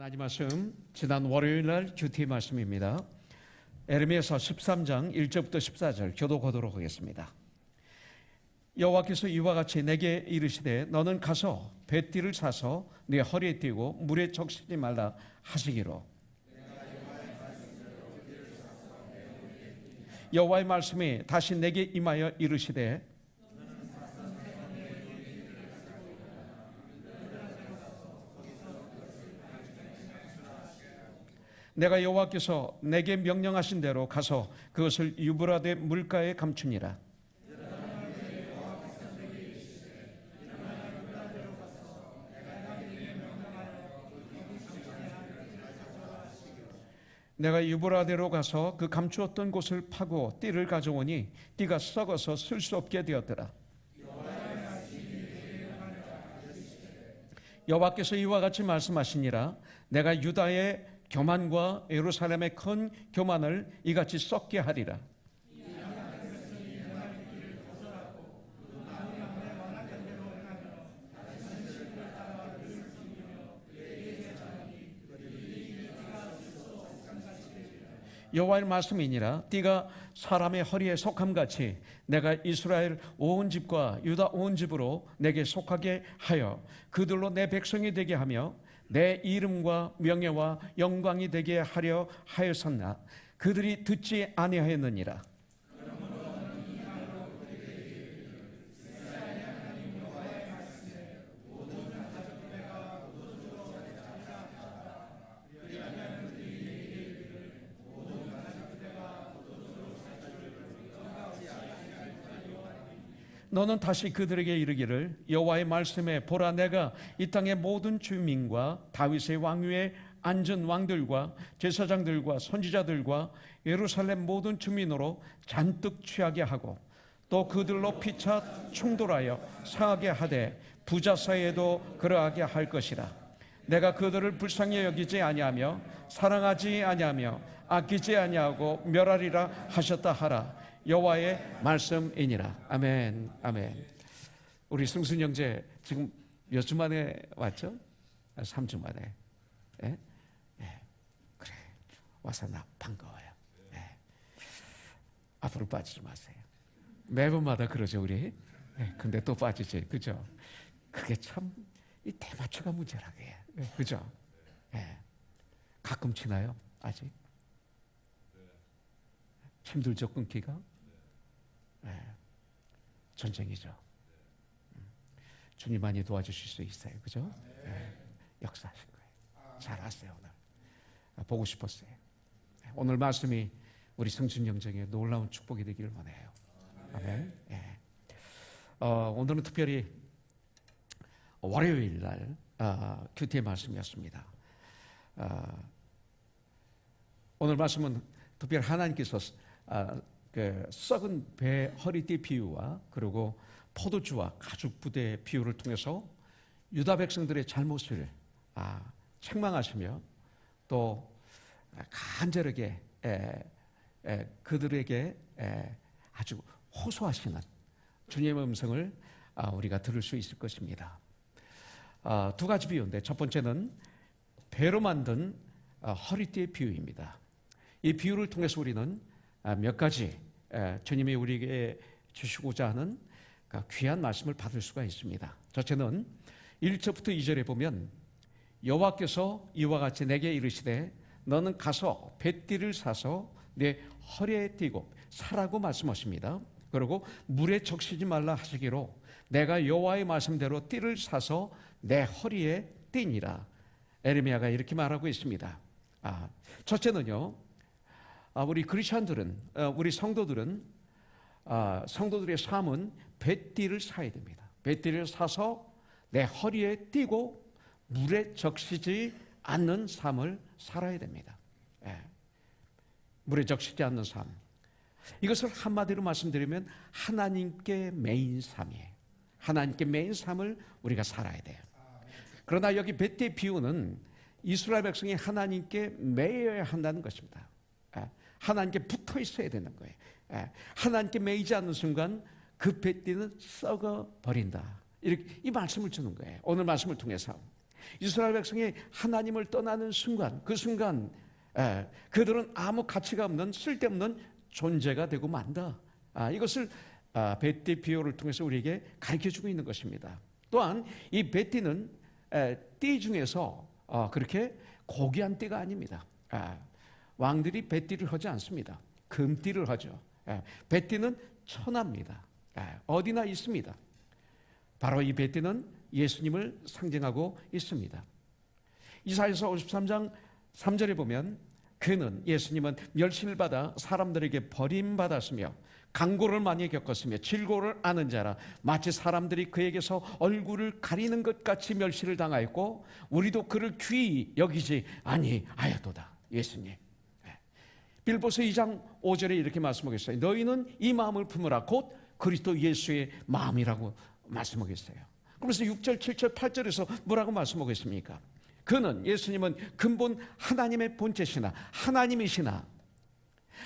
하나님 말씀 지난 월요일 날 큐티 말씀입니다. 에레미야서 13장 1절부터 14절 교독하도록 하겠습니다. 여호와께서 이와 같이 내게 이르시되 너는 가서 뱃띠를 사서 네 허리에 띠고 물에 적시지 말라 하시기로. 여호와의 말씀이 다시 내게 임하여 이르시되 내가 여호와께서 내게 명령하신 대로 가서 그것을 유브라데 물가에 감추니라. 내가 유브라데로 가서 그 감추었던 곳을 파고 띠를 가져오니 띠가 썩어서 쓸 수 없게 되었더라. 여호와께서 이와 같이 말씀하시니라. 내가 유다의 교만과 예루살렘의 큰 교만을 이같이 썩게 하리라. 여호와의 말씀이니라. 띠가 사람의 허리에 속함같이 내가 이스라엘 온 집과 유다 온 집으로 내게 속하게 하여 그들로 내 백성이 되게 하며 내 이름과 명예와 영광이 되게 하려 하였었나 그들이 듣지 아니하였느니라. 너는 다시 그들에게 이르기를 여호와의 말씀에 보라 내가 이 땅의 모든 주민과 다윗의 왕위에 앉은 왕들과 제사장들과 선지자들과 예루살렘 모든 주민으로 잔뜩 취하게 하고 또 그들로 피차 충돌하여 상하게 하되 부자 사이에도 그러하게 할 것이라. 내가 그들을 불쌍히 여기지 아니하며 사랑하지 아니하며 아끼지 아니하고 멸하리라 하셨다 하라. 여호와의 말씀이니라. 아멘. 아멘. 우리 승순 형제 지금 몇 주 만에 왔죠? 3주 만에. 예? 예. 그래. 와서 나 반가워요. 예. 앞으로 빠지지 마세요. 매번마다 그러죠, 우리. 예. 근데 또 빠지지. 그죠? 그게 참 이 대마초가 문제라게. 예. 그죠? 예. 가끔 지나요? 아직? 힘들죠, 끊기가? 네. 전쟁이죠. 주님만이 도와주실 수 있어요. 그죠? 네. 역사하실 거예요. 잘 왔어요, 오늘. 보고 싶었어요. 오늘 말씀이 우리 성준 영정의 놀라운 축복이 되기를 원해요. 아멘. 네. 오늘은 특별히 월요일 날 큐티의 말씀이었습니다. 오늘 말씀은 특별히 하나님께서 그 썩은 배 허리띠 비유와 그리고 포도주와 가죽 부대 비유를 통해서 유다 백성들의 잘못을 책망하시며 또 간절하게 그들에게 아주 호소하시는 주님의 음성을 우리가 들을 수 있을 것입니다. 두 가지 비유인데 첫 번째는 배로 만든 허리띠의 비유입니다. 이 비유를 통해서 우리는 몇 가지 주님이 우리에게 주시고자 하는 귀한 말씀을 받을 수가 있습니다. 첫째는 1절부터 2절에 보면 여호와께서 이와 같이 내게 이르시되 너는 가서 뱃띠를 사서 내 허리에 띠고 사라고 말씀하십니다. 그리고 물에 적시지 말라 하시기로 내가 여호와의 말씀대로 띠를 사서 내 허리에 띠니라. 에레미야가 이렇게 말하고 있습니다. 첫째는요, 우리 크리스천들은, 우리 성도들은, 성도들의 삶은 뱃띠를 사야 됩니다. 뱃띠를 사서 내 허리에 띠고 물에 적시지 않는 삶을 살아야 됩니다. 예. 물에 적시지 않는 삶. 이것을 한마디로 말씀드리면 하나님께 매인 삶이에요. 하나님께 매인 삶을 우리가 살아야 돼요. 그러나 여기 뱃띠의 비유는 이스라엘 백성이 하나님께 매여야 한다는 것입니다. 하나님께 붙어 있어야 되는 거예요. 하나님께 매이지 않는 순간 그 뱃띠는 썩어 버린다. 이렇게 이 말씀을 주는 거예요. 오늘 말씀을 통해서 이스라엘 백성이 하나님을 떠나는 순간, 그 순간 그들은 아무 가치가 없는 쓸데없는 존재가 되고 만다. 이것을 벳띠 비유를 통해서 우리에게 가르쳐주고 있는 것입니다. 또한 이 벳띠는 띠 중에서 그렇게 고귀한 띠가 아닙니다. 왕들이 벳띠를 하지 않습니다. 금띠를 하죠. 벳띠는 천하입니다. 어디나 있습니다. 바로 이 벳띠는 예수님을 상징하고 있습니다. 이사야서 53장 3절에 보면 그는, 예수님은 멸시를 받아 사람들에게 버림받았으며 강고를 많이 겪었으며 질고를 아는 자라, 마치 사람들이 그에게서 얼굴을 가리는 것 같이 멸시를 당하였고 우리도 그를 귀히 여기지 아니하였도다. 예수님. 빌보서 2장 5절에 이렇게 말씀하고 있어요. 너희는 이 마음을 품으라. 곧 그리스도 예수의 마음이라고 말씀하고 있어요. 그러면서 6절, 7절, 8절에서 뭐라고 말씀하고 있습니까? 그는, 예수님은 근본 하나님의 본체시나 하나님이시나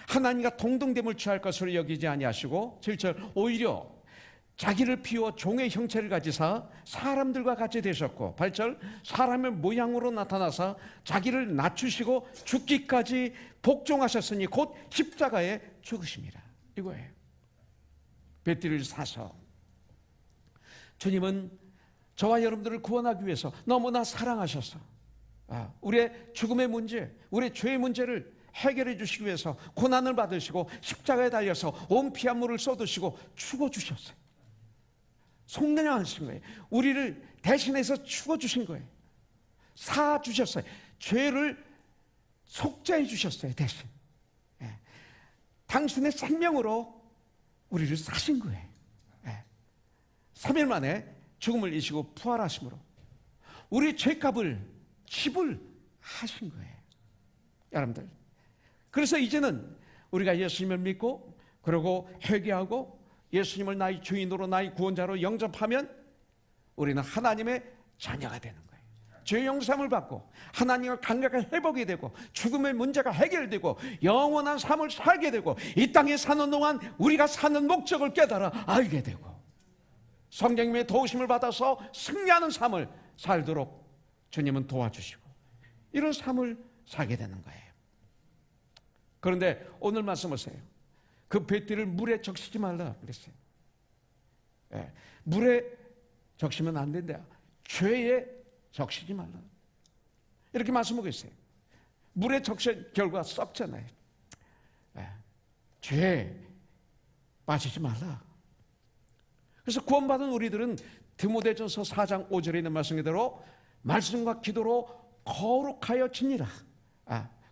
하나님과 동등됨을 취할 것으로 여기지 아니하시고, 7절, 오히려 자기를 비워 종의 형체를 가지사 사람들과 같이 되셨고, 8절, 사람의 모양으로 나타나사 자기를 낮추시고 죽기까지 복종하셨으니 곧 십자가에 죽으심이라. 이거예요. 벳띠를 사서 주님은 저와 여러분들을 구원하기 위해서 너무나 사랑하셨어. 우리의 죽음의 문제, 우리의 죄의 문제를 해결해 주시기 위해서 고난을 받으시고 십자가에 달려서 온 피 한 물을 쏟으시고 죽어주셨어요. 속량하신 거예요. 우리를 대신해서 죽어주신 거예요. 사주셨어요. 죄를 속죄해 주셨어요. 대신 당신의 생명으로 우리를 사신 거예요. 3일 만에 죽음을 이기시고 부활하심으로 우리 죄값을 지불하신 거예요. 여러분들, 그래서 이제는 우리가 예수님을 믿고 그리고 회개하고 예수님을 나의 주인으로 나의 구원자로 영접하면 우리는 하나님의 자녀가 되는 거예요. 죄 용서함을 받고 하나님과 관계가 회복이 되고 죽음의 문제가 해결되고 영원한 삶을 살게 되고 이 땅에 사는 동안 우리가 사는 목적을 깨달아 알게 되고 성령님의 도우심을 받아서 승리하는 삶을 살도록 주님은 도와주시고 이런 삶을 살게 되는 거예요. 그런데 오늘 말씀 보세요. 그 뱃띠를 물에 적시지 말라 그랬어요. 물에 적시면 안 된다. 죄에 적시지 말라. 이렇게 말씀하고 있어요. 물에 적신 결과 썩잖아요. 죄에 빠지지 말라. 그래서 구원받은 우리들은 디모데전서 4장 5절에 있는 말씀 그대로 말씀과 기도로 거룩하여 지니라.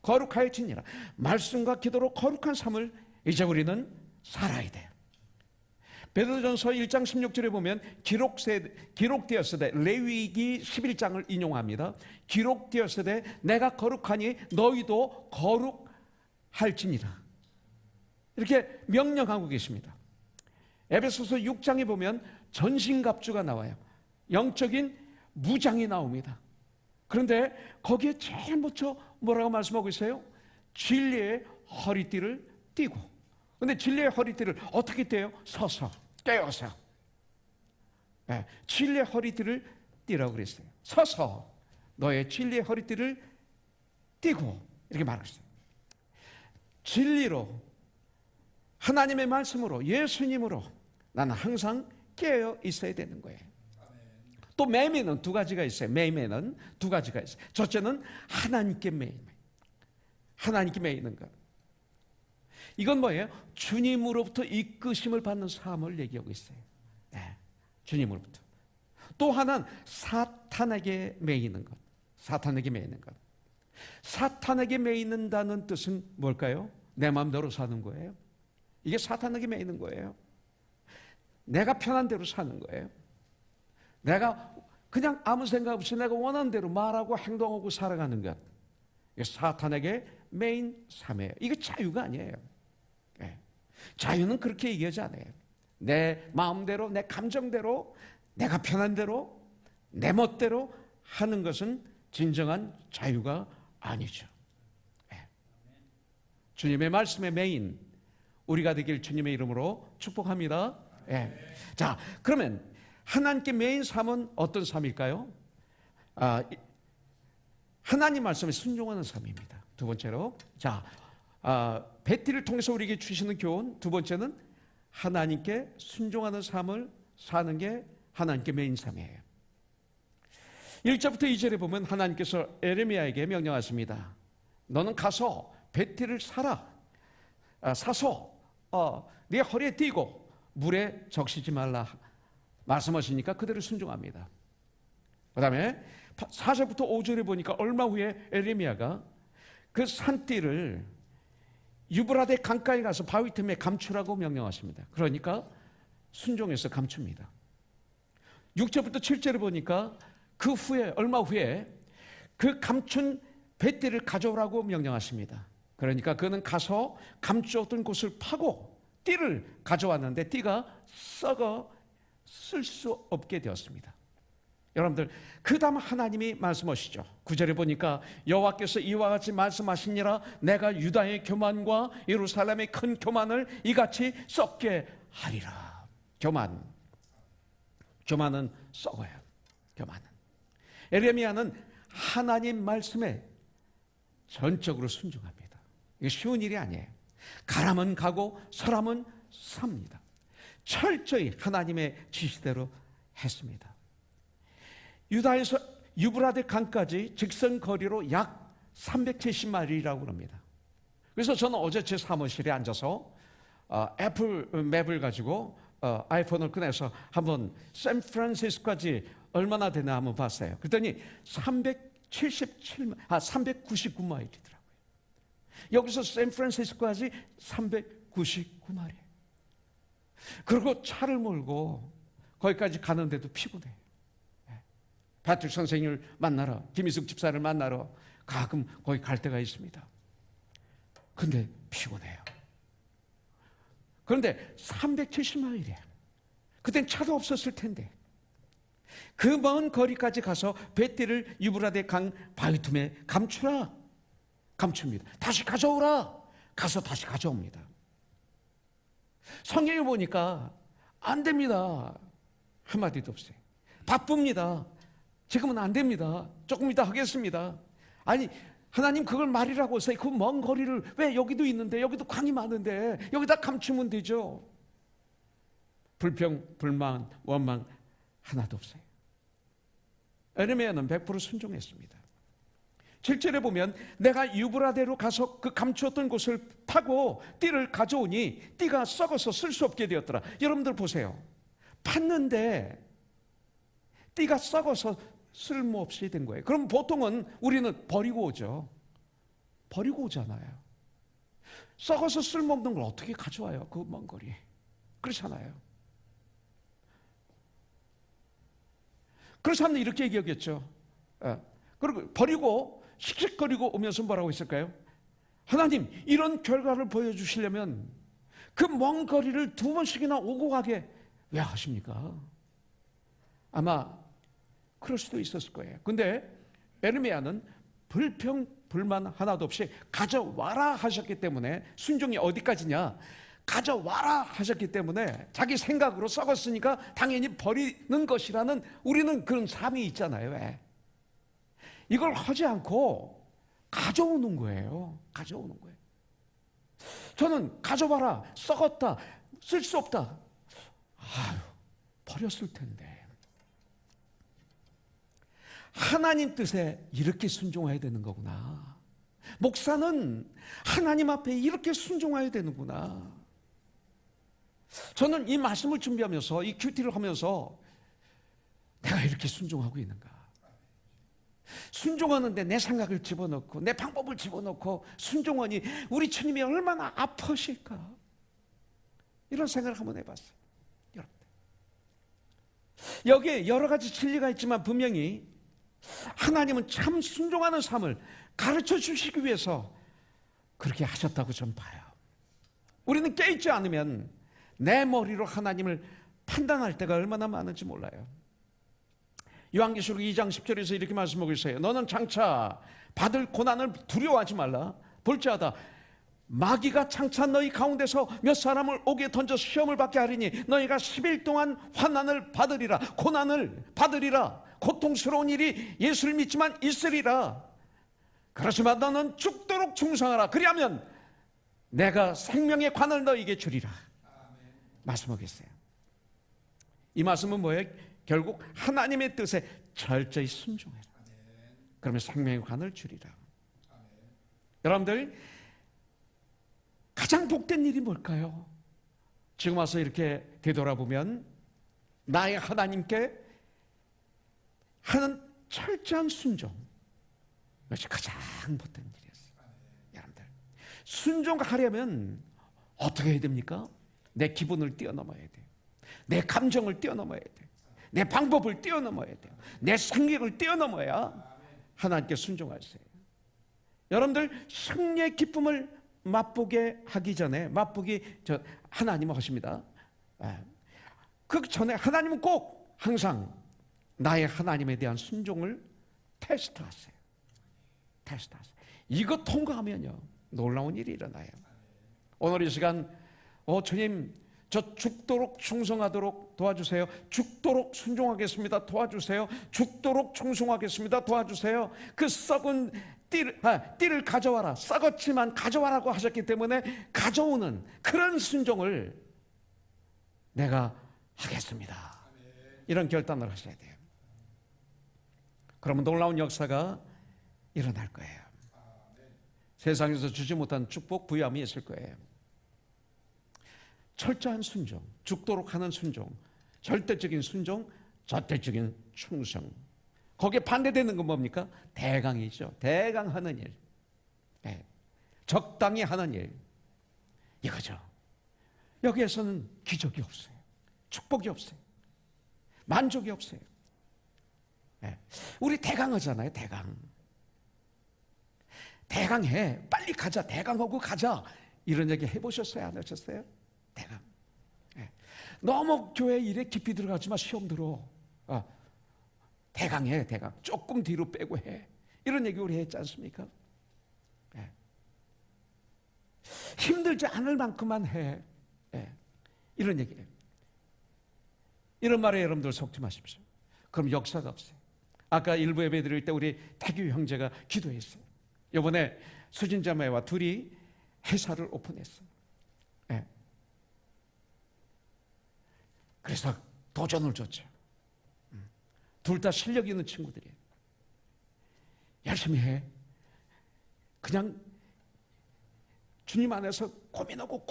거룩하여 지니라. 말씀과 기도로 거룩한 삶을 이제 우리는 살아야 돼요. 베드로전서 1장 16절에 보면 기록되었으되, 레위기 11장을 인용합니다. 기록되었으되 내가 거룩하니 너희도 거룩할지니라. 이렇게 명령하고 계십니다. 에베소서 6장에 보면 전신갑주가 나와요. 영적인 무장이 나옵니다. 그런데 거기에 제일 먼저 뭐라고 말씀하고 있어요? 진리의 허리띠를 띠고. 그런데 진리의 허리띠를 어떻게 떼요? 서서, 떼어서. 진리의 허리띠를 띠라고 그랬어요. 서서 너의 진리의 허리띠를 띠고 이렇게 말하고 있어요. 진리로, 하나님의 말씀으로, 예수님으로 나는 항상 깨어 있어야 되는 거예요. 또 매매는 두 가지가 있어요. 매매는 두 가지가 있어요. 첫째는 하나님께 매임. 하나님께 매이는 것. 이건 뭐예요? 주님으로부터 이끄심을 받는 삶을 얘기하고 있어요. 주님으로부터. 또 하나는 사탄에게 매이는 것. 사탄에게 매이는 것. 사탄에게 매이는다는 뜻은 뭘까요? 내 마음대로 사는 거예요. 이게 사탄에게 매이는 거예요. 내가 편한 대로 사는 거예요. 내가 그냥 아무 생각 없이 내가 원하는 대로 말하고 행동하고 살아가는 것. 이게 사탄에게 매인 삶이에요. 이게 자유가 아니에요. 자유는 그렇게 얘기하지 않아요. 내 마음대로, 내 감정대로, 내가 편한 대로, 내 멋대로 하는 것은 진정한 자유가 아니죠. 주님의 말씀에 매인 우리가 되길 주님의 이름으로 축복합니다. 자, 그러면 하나님께 매인 삶은 어떤 삶일까요? 하나님 말씀에 순종하는 삶입니다. 두 번째로, 베티를 통해서 우리에게 주시는 교훈, 두 번째는 하나님께 순종하는 삶을 사는 게 하나님께 매인 삶이에요. 1절부터 2절에 보면 하나님께서 에레미야에게 명령하십니다. 너는 가서 베티를 사서 네 허리에 띠고 물에 적시지 말라 말씀하시니까 그대로 순종합니다. 그 다음에 4절부터 5절에 보니까 얼마 후에 에레미야가 그 산띠를 유브라데 강가에 가서 바위 틈에 감추라고 명령하십니다. 그러니까 순종해서 감춥니다. 6절부터 7절에 보니까 그 후에 얼마 후에 그 감춘 뱃띠를 가져오라고 명령하십니다. 그러니까 그는 가서 감추었던 곳을 파고 띠를 가져왔는데 띠가 썩어 쓸 수 없게 되었습니다. 여러분들, 그 다음 하나님이 말씀하시죠. 9절에 보니까 여호와께서 이와 같이 말씀하시니라 내가 유다의 교만과 예루살렘의 큰 교만을 이같이 썩게 하리라. 교만은 썩어요. 교만은. 에레미야는 하나님 말씀에 전적으로 순종합니다. 이게 쉬운 일이 아니에요. 가라면 가고 서라면 삽니다. 철저히 하나님의 지시대로 했습니다. 유다에서 유브라데 강까지 직선 거리로 약 370마일이라고 합니다. 그래서 저는 어제 제 사무실에 앉아서 애플 맵을 가지고 아이폰을 꺼내서 한번 샌프란시스코까지 얼마나 되나 한번 봤어요. 그랬더니 399마일이더라고요. 여기서 샌프란시스코까지 399마일이에요. 그리고 차를 몰고 거기까지 가는데도 피곤해요. 파트릭 선생님을 만나러, 김희숙 집사를 만나러 가끔 거기 갈 때가 있습니다. 근데 피곤해요. 그런데 370마일이에요. 그땐 차도 없었을 텐데 그 먼 거리까지 가서 뱃띠를 유브라데 강 바위틈에 감춥니다. 다시 가져오라. 가서 다시 가져옵니다. 성경에 보니까 안 됩니다. 한마디도 없어요. 바쁩니다. 지금은 안 됩니다. 조금 이따 하겠습니다. 아니, 하나님 그걸 말이라고 해서 그 먼 거리를 왜 여기도 있는데 여기도 강이 많은데 여기다 감추면 되죠. 불평, 불만, 원망 하나도 없어요. 에레미야는 100% 순종했습니다. 7절에 보면 내가 유브라데로 가서 그 감추었던 곳을 파고 띠를 가져오니 띠가 썩어서 쓸 수 없게 되었더라. 여러분들 보세요. 팠는데 띠가 썩어서 쓸모없이 된 거예요. 그럼 보통은 우리는 버리고 오죠. 버리고 오잖아요. 썩어서 쓸모없는 걸 어떻게 가져와요? 그 먼 거리. 그렇잖아요. 그래서 사람들이 이렇게 얘기하겠죠. 그리고 버리고 씩씩거리고 오면서 뭐라고 했을까요? 하나님, 이런 결과를 보여주시려면 그 먼 거리를 2번씩이나 오고 가게 왜 하십니까? 아마 그럴 수도 있었을 거예요. 근데 에레미야는 불평, 불만 하나도 없이 가져와라 하셨기 때문에, 순종이 어디까지냐? 가져와라 하셨기 때문에 자기 생각으로 썩었으니까 당연히 버리는 것이라는 우리는 그런 삶이 있잖아요. 왜? 이걸 하지 않고 가져오는 거예요. 가져오는 거예요. 저는 가져와라, 썩었다, 쓸 수 없다. 버렸을 텐데. 하나님 뜻에 이렇게 순종해야 되는 거구나. 목사는 하나님 앞에 이렇게 순종해야 되는구나. 저는 이 말씀을 준비하면서 이 큐티를 하면서 내가 이렇게 순종하고 있는가. 순종하는데 내 생각을 집어넣고 내 방법을 집어넣고 순종하니 우리 주님이 얼마나 아프실까. 이런 생각을 한번 해봤어요. 여러분들. 여기에 여러 가지 진리가 있지만 분명히 하나님은 참 순종하는 삶을 가르쳐 주시기 위해서 그렇게 하셨다고 좀 봐요. 우리는 깨있지 않으면 내 머리로 하나님을 판단할 때가 얼마나 많은지 몰라요. 요한계시록 2장 10절에서 이렇게 말씀하고 있어요. 너는 장차 받을 고난을 두려워하지 말라. 볼지어다 마귀가 장차 너희 가운데서 몇 사람을 옥에 던져 시험을 받게 하리니 너희가 10일 동안 환난을 받으리라. 고난을 받으리라. 고통스러운 일이 예수를 믿지만 있으리라. 그렇지만 너는 죽도록 충성하라. 그리하면 내가 생명의 관을 너에게 주리라. 말씀하고 있어요. 이 말씀은 뭐예요? 결국 하나님의 뜻에 철저히 순종해라. 그러면 생명의 관을 주리라. 여러분들, 가장 복된 일이 뭘까요? 지금 와서 이렇게 되돌아보면 나의 하나님께 하는 철저한 순종, 이것이 가장 복된 일이었어요. 여러분들, 순종하려면 어떻게 해야 됩니까? 내 기분을 뛰어넘어야 돼요. 내 감정을 뛰어넘어야 돼요. 내 방법을 뛰어넘어야 돼요. 내 생각을 뛰어넘어야 하나님께 순종하세요. 여러분들, 승리의 기쁨을 맛보게 하기 전에, 하나님은 하십니다. 그 전에 하나님은 꼭 항상 나의 하나님에 대한 순종을 테스트하세요. 이거 통과하면요, 놀라운 일이 일어나요. 오늘 이 시간, 주님, 저 죽도록 충성하도록 도와주세요. 죽도록 순종하겠습니다. 도와주세요. 죽도록 충성하겠습니다. 도와주세요. 그 썩은 띠를 가져와라. 썩었지만 가져와라고 하셨기 때문에 가져오는 그런 순종을 내가 하겠습니다. 이런 결단을 하셔야 돼요. 그러면 놀라운 역사가 일어날 거예요. 세상에서 주지 못한 축복, 부유함이 있을 거예요. 철저한 순종, 죽도록 하는 순종, 절대적인 순종, 절대적인 충성. 거기에 반대되는 건 뭡니까? 대강이죠. 대강하는 일, 적당히 하는 일, 이거죠. 여기에서는 기적이 없어요. 축복이 없어요. 만족이 없어요. 우리 대강하잖아요. 대강해. 빨리 가자. 대강하고 가자. 이런 얘기 해보셨어요? 안 하셨어요? 대강. 너무 교회 일에 깊이 들어가지 마. 시험 들어. 대강해. 조금 뒤로 빼고 해. 이런 얘기 우리 했지 않습니까? 힘들지 않을 만큼만 해. 이런 얘기예요. 이런 말에 여러분들 속지 마십시오. 그럼 역사가 없어요. 아까 일부 예배 드릴 때 우리 태규 형제가 기도했어요. 이번에 수진자매와 둘이 회사를 오픈했어요. 그래서 도전을 줬죠. 둘 다 실력 있는 친구들이에요. 열심히 해. 그냥 주님 안에서 고민하고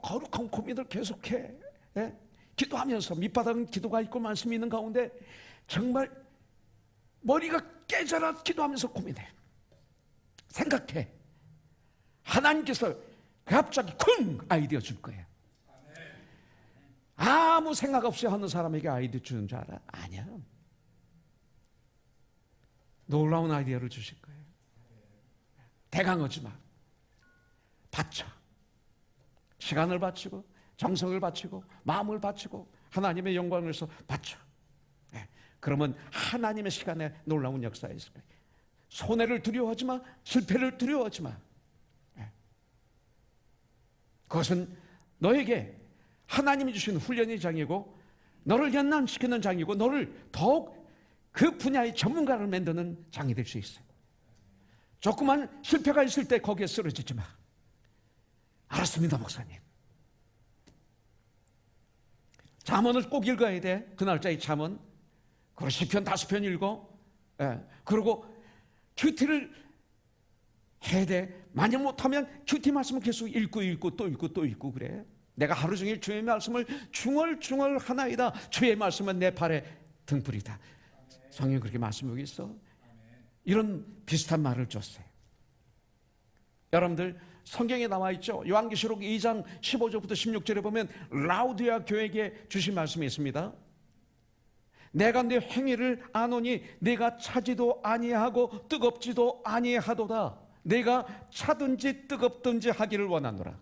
거룩한 고민을 계속해. 기도하면서 밑바닥은 기도가 있고 말씀이 있는 가운데 정말 머리가 깨져라 기도하면서 고민해. 생각해. 하나님께서 갑자기 쿵 아이디어 줄 거예요. 아무 생각 없이 하는 사람에게 아이디어 주는 줄 알아? 아니야. 놀라운 아이디어를 주실 거예요. 대강하지 마. 바쳐. 시간을 바치고 정성을 바치고 마음을 바치고 하나님의 영광을 위해서 바쳐. 그러면 하나님의 시간에 놀라운 역사가 있을 거예요. 손해를 두려워하지 마. 실패를 두려워하지 마. 그것은 너에게 하나님이 주신 훈련의 장이고 너를 연단시키는 장이고 너를 더욱 그 분야의 전문가를 만드는 장이 될 수 있어요. 조그만 실패가 있을 때 거기에 쓰러지지 마. 알았습니다, 목사님. 잠언을 꼭 읽어야 돼. 그 날짜의 잠언. 그리고 시편 5편 읽어. 그리고 큐티를 해야 돼. 만약 못하면 큐티 말씀을 계속 읽고 또 읽고 그래. 내가 하루 종일 주의 말씀을 중얼중얼 하나이다. 주의 말씀은 내 발의 등불이다. 성경이 그렇게 말씀하고 있어. 이런 비슷한 말을 줬어요. 여러분들 성경에 나와 있죠. 요한계시록 2장 15절부터 16절에 보면 라우디아 교회에게 주신 말씀이 있습니다. 내가 네 행위를 아노니 네가 차지도 아니하고 뜨겁지도 아니하도다. 네가 차든지 뜨겁든지 하기를 원하노라.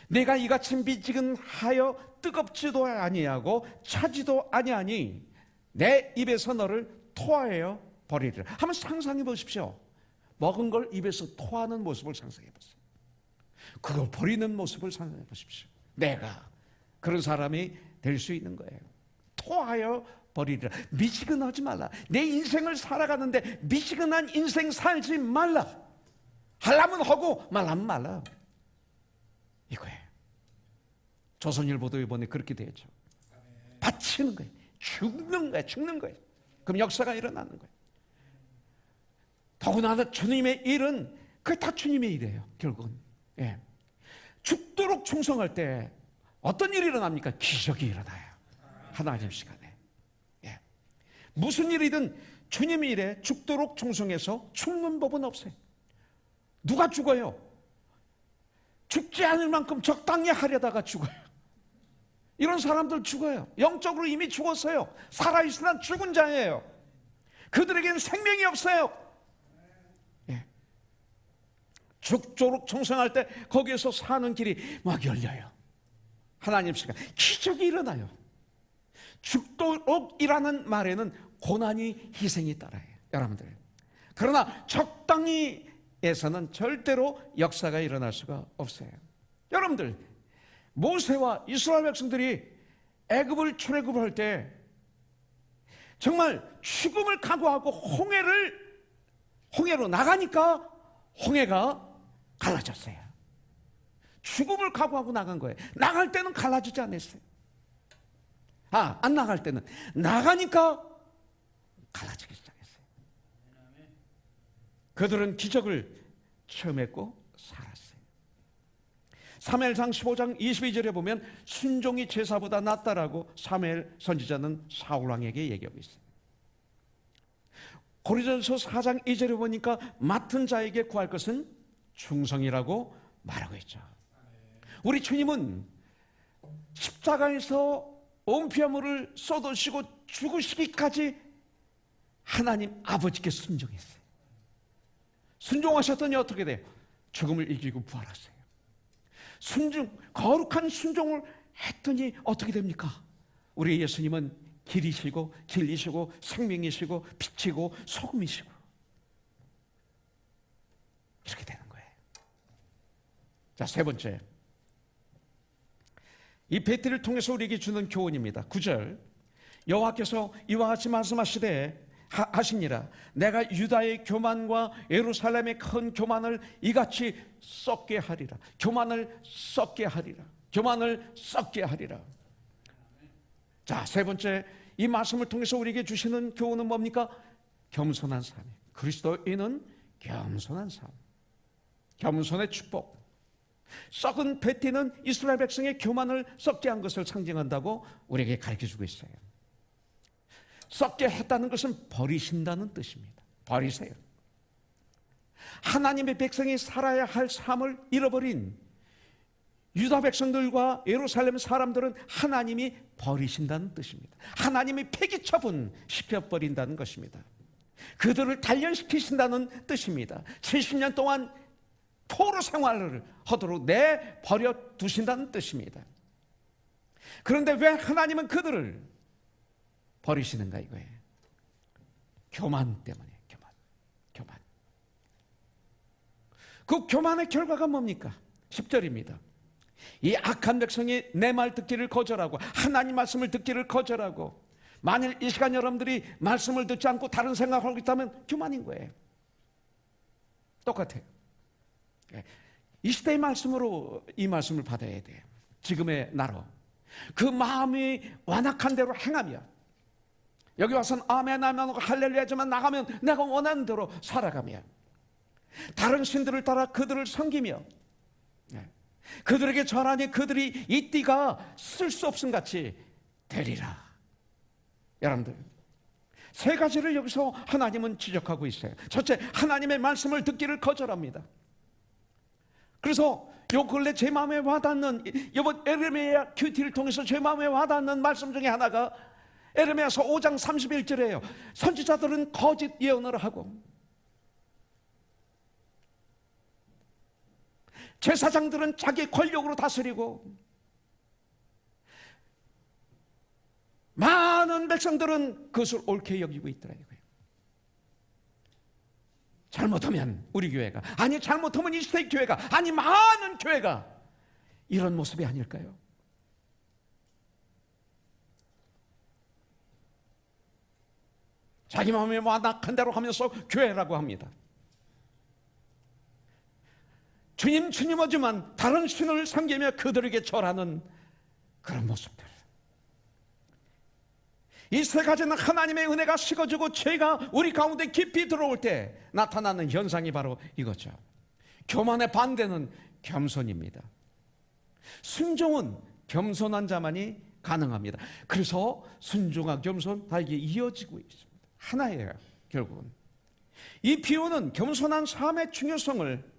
내가 이같이 미지근하여 뜨겁지도 아니하고 차지도 아니하니 내 입에서 너를 토하여 버리리라. 한번 상상해 보십시오. 먹은 걸 입에서 토하는 모습을 상상해 보세요. 그걸 버리는 모습을 상상해 보십시오. 내가 그런 사람이 될 수 있는 거예요. 토하여 버리리라. 미지근하지 말라. 내 인생을 살아가는데 미지근한 인생 살지 말라. 하려면 하고 말라면 말라. 이거예요. 조선일보도 이번에 그렇게 되죠. 바치는 거예요. 죽는 거예요. 죽는 거예요. 그럼 역사가 일어나는 거예요. 더구나 주님의 일은 그게 다 주님의 일이에요. 결국은. 예. 죽도록 충성할 때 어떤 일이 일어납니까? 기적이 일어나요. 하나님 시간에. 예. 무슨 일이든 주님의 일에 죽도록 충성해서 죽는 법은 없어요. 누가 죽어요? 죽지 않을 만큼 적당히 하려다가 죽어요. 이런 사람들 죽어요. 영적으로 이미 죽었어요. 살아있으나 죽은 자예요. 그들에게는 생명이 없어요. 예. 죽도록 충성할 때 거기에서 사는 길이 막 열려요. 하나님 시간 기적이 일어나요. 죽도록이라는 말에는 고난이 희생이 따라요. 여러분들. 그러나 적당히에서는 절대로 역사가 일어날 수가 없어요. 여러분들, 모세와 이스라엘 백성들이 애굽을 출애굽을 할 때 정말 죽음을 각오하고 홍해로 나가니까 홍해가 갈라졌어요. 죽음을 각오하고 나간 거예요. 나갈 때는 갈라지지 않았어요. 안 나갈 때는 나가니까 갈라지기 시작했어요. 그들은 기적을 체험했고 살았어요. 사무엘상 15장 22절에 보면 순종이 제사보다 낫다라고 사무엘 선지자는 사울 왕에게 얘기하고 있어요. 고린도전서 4장 2절에 보니까 맡은 자에게 구할 것은 충성이라고 말하고 있죠. 우리 주님은 십자가에서 온 피아물을 쏟으시고 죽으시기까지 하나님 아버지께 순종했어요. 순종하셨더니 어떻게 돼요? 죽음을 이기고 부활하세요. 거룩한 순종을 했더니 어떻게 됩니까? 우리 예수님은 길이시고 진리시고 생명이시고 빛이고 소금이시고 이렇게 되는 거예요. 자, 세 번째, 이 베티를 통해서 우리에게 주는 교훈입니다. 9절, 여호와께서 이와 같이 말씀하시되 하시니라. 내가 유다의 교만과 예루살렘의 큰 교만을 이같이 썩게 하리라. 교만을 썩게 하리라. 교만을 썩게 하리라. 자, 세 번째, 이 말씀을 통해서 우리에게 주시는 교훈은 뭡니까? 겸손한 삶. 그리스도인은 겸손한 삶. 겸손의 축복. 썩은 베티는 이스라엘 백성의 교만을 썩게 한 것을 상징한다고 우리에게 가르쳐주고 있어요. 썩게 했다는 것은 버리신다는 뜻입니다. 버리세요. 하나님의 백성이 살아야 할 삶을 잃어버린 유다 백성들과 예루살렘 사람들은 하나님이 버리신다는 뜻입니다. 하나님이 폐기 처분시켜버린다는 것입니다. 그들을 단련시키신다는 뜻입니다. 70년 동안 포로 생활을 하도록 내버려 두신다는 뜻입니다. 그런데 왜 하나님은 그들을 버리시는가 이거예요. 교만 때문에. 교만. 그 교만의 결과가 뭡니까? 10절입니다. 이 악한 백성이 내 말 듣기를 거절하고 하나님 말씀을 듣기를 거절하고, 만일 이 시간 여러분들이 말씀을 듣지 않고 다른 생각을 하고 있다면 교만인 거예요. 똑같아요. 이 시대의 말씀으로 이 말씀을 받아야 돼요. 지금의 나로 그 마음이 완악한 대로 행하며, 여기 와서는 아멘 아멘 하고 할렐루야 하지만 나가면 내가 원하는 대로 살아가며, 다른 신들을 따라 그들을 섬기며, 그들에게 절하니 그들이 이 띠가 쓸 수 없음 같이 되리라. 여러분들, 세 가지를 여기서 하나님은 지적하고 있어요. 첫째, 하나님의 말씀을 듣기를 거절합니다. 그래서 요 근래 제 마음에 와닿는, 이번 에르미야 큐티를 통해서 제 마음에 와닿는 말씀 중에 하나가 에르미야서 5장 31절이에요. 선지자들은 거짓 예언을 하고 제사장들은 자기 권력으로 다스리고 많은 백성들은 그것을 옳게 여기고 있더라 이거예요. 잘못하면 우리 교회가, 아니 잘못하면 이 시대의 교회가, 아니 많은 교회가 이런 모습이 아닐까요? 자기 마음에 완악한 대로 하면서 교회라고 합니다. 주님 하지만 다른 신을 섬기며 그들에게 절하는 그런 모습들. 이 세 가지는 하나님의 은혜가 식어지고 죄가 우리 가운데 깊이 들어올 때 나타나는 현상이 바로 이거죠. 교만의 반대는 겸손입니다. 순종은 겸손한 자만이 가능합니다. 그래서 순종과 겸손 다 이게 이어지고 있습니다. 하나예요, 결국은. 이 비유는 겸손한 삶의 중요성을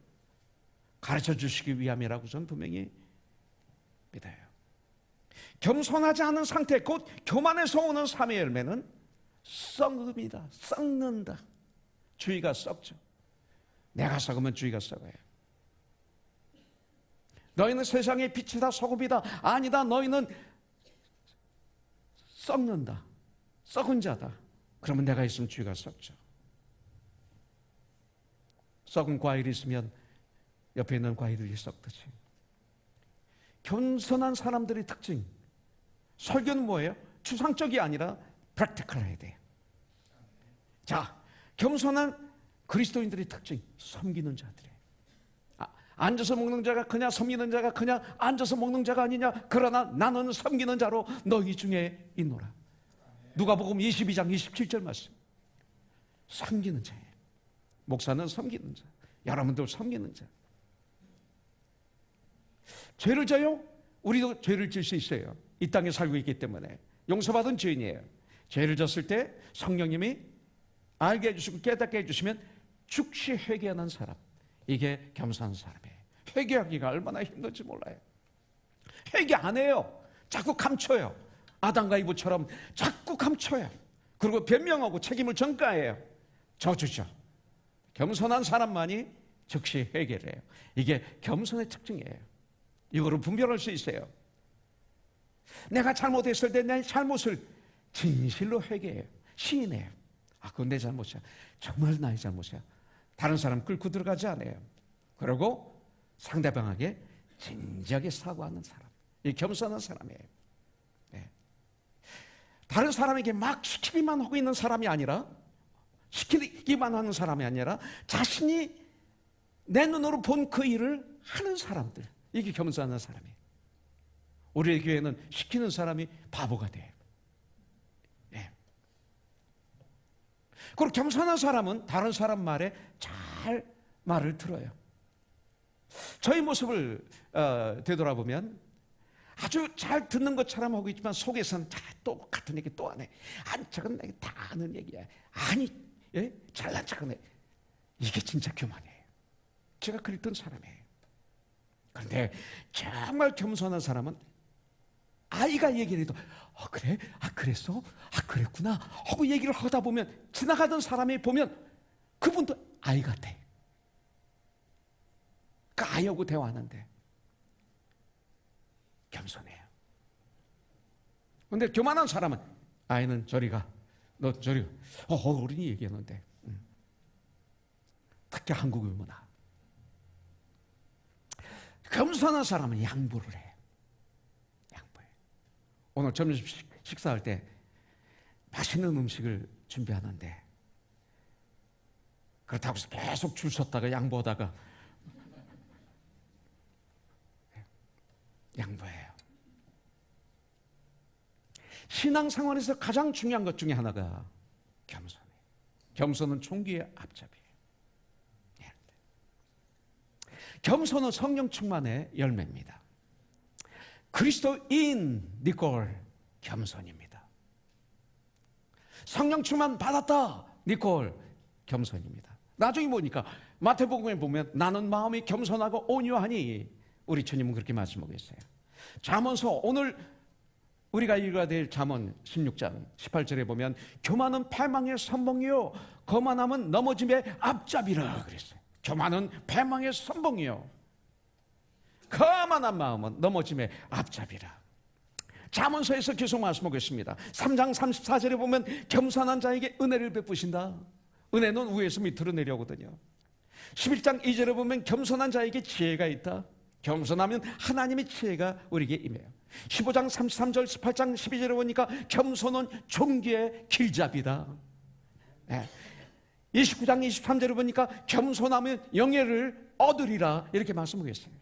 가르쳐 주시기 위함이라고 저는 분명히 믿어요. 겸손하지 않은 상태, 곧 교만에서 오는 삶의 열매는 썩음이다. 썩는다. 주의가 썩죠. 내가 썩으면 주의가 썩어요. 너희는 세상의 빛이다, 소금이다. 아니다, 너희는 썩는다. 썩은 자다. 그러면 내가 있으면 주의가 썩죠. 썩은 과일이 있으면 옆에 있는 과일이 썩듯이. 겸손한 사람들의 특징. 설교는 뭐예요? 추상적이 아니라 프랙티컬해야 돼요. 자, 겸손한 그리스도인들의 특징. 섬기는 자들이에요. 앉아서 먹는 자가 크냐, 섬기는 자가 크냐, 앉아서 먹는 자가 아니냐. 그러나 나는 섬기는 자로 너희 중에 있노라. 누가복음 22장 27절 말씀. 섬기는 자예요. 목사는 섬기는 자. 여러분도 섬기는 자. 죄를 져요? 우리도 죄를 질 수 있어요. 이 땅에 살고 있기 때문에. 용서받은 죄인이에요. 죄를 졌을 때 성령님이 알게 해주시고 깨닫게 해주시면 즉시 회개하는 사람. 이게 겸손한 사람이에요. 회개하기가 얼마나 힘든지 몰라요. 회개 안 해요. 자꾸 감춰요. 아담과 이브처럼 자꾸 감춰요. 그리고 변명하고 책임을 전가해요. 저주죠. 겸손한 사람만이 즉시 회개를 해요. 이게 겸손의 특징이에요. 이거를 분별할 수 있어요. 내가 잘못했을 때 내 잘못을 진실로 회개해요. 시인해요. 그건 내 잘못이야. 정말 나의 잘못이야. 다른 사람 끌고 들어가지 않아요. 그리고 상대방에게 진지하게 사과하는 사람. 이 겸손한 사람이에요. 네. 다른 사람에게 막 시키기만 하고 있는 사람이 아니라, 시키기만 하는 사람이 아니라 자신이 내 눈으로 본 그 일을 하는 사람들. 이게 겸손한 사람이에요. 우리의 교회는 시키는 사람이 바보가 돼요. 네. 그리고 겸손한 사람은 다른 사람 말에 잘 말을 들어요. 저희 모습을 되돌아보면 아주 잘 듣는 것처럼 하고 있지만 속에서는 또 같은 얘기 또 안 해. 아니 저건 내가 다 아는 얘기야. 아니 잘난 척하네. 이게 진짜 교만이에요. 제가 그랬던 사람이에요. 그런데 정말 겸손한 사람은 아이가 얘기를 해도 그래? 그랬어? 그랬구나 하고 얘기를 하다 보면 지나가던 사람이 보면 그분도 아이 같아. 그 아이하고 대화하는데 겸손해요. 그런데 교만한 사람은 아이는 저리 가. 너 저리 가. 어른이 얘기했는데. 특히 한국의 문화. 겸손한 사람은 양보를 해요. 양보해요. 오늘 점심 식사할 때 맛있는 음식을 준비하는데 그렇다고 해서 계속 줄 섰다가 양보하다가 양보해요. 신앙생활에서 가장 중요한 것 중에 하나가 겸손이에요. 겸손은 총기의 앞잡이에요. 겸손은 성령 충만의 열매입니다. 그리스도인 니콜 겸손입니다. 성령 충만 받았다 니콜 겸손입니다. 나중에 보니까 마태복음에 보면 나는 마음이 겸손하고 온유하니 우리 주님은 그렇게 말씀하고 있어요. 잠언서 오늘 우리가 읽어야 될 잠언 16장 18절에 보면 교만은 패망의 선봉이요 거만함은 넘어짐의 앞잡이라 그랬어요. 교만은 패망의 선봉이요 거만한 마음은 넘어짐의 앞잡이라. 잠언서에서 계속 말씀하고 있습니다. 3장 34절에 보면 겸손한 자에게 은혜를 베푸신다. 은혜는 위에서 밑으로 내려오거든요. 11장 2절에 보면 겸손한 자에게 지혜가 있다. 겸손하면 하나님의 지혜가 우리에게 임해요. 15장 33절 18장 12절에 보니까 겸손은 종기의 길잡이다. 29장 23절에 보니까 겸손하면 영예를 얻으리라 이렇게 말씀하고 있어요.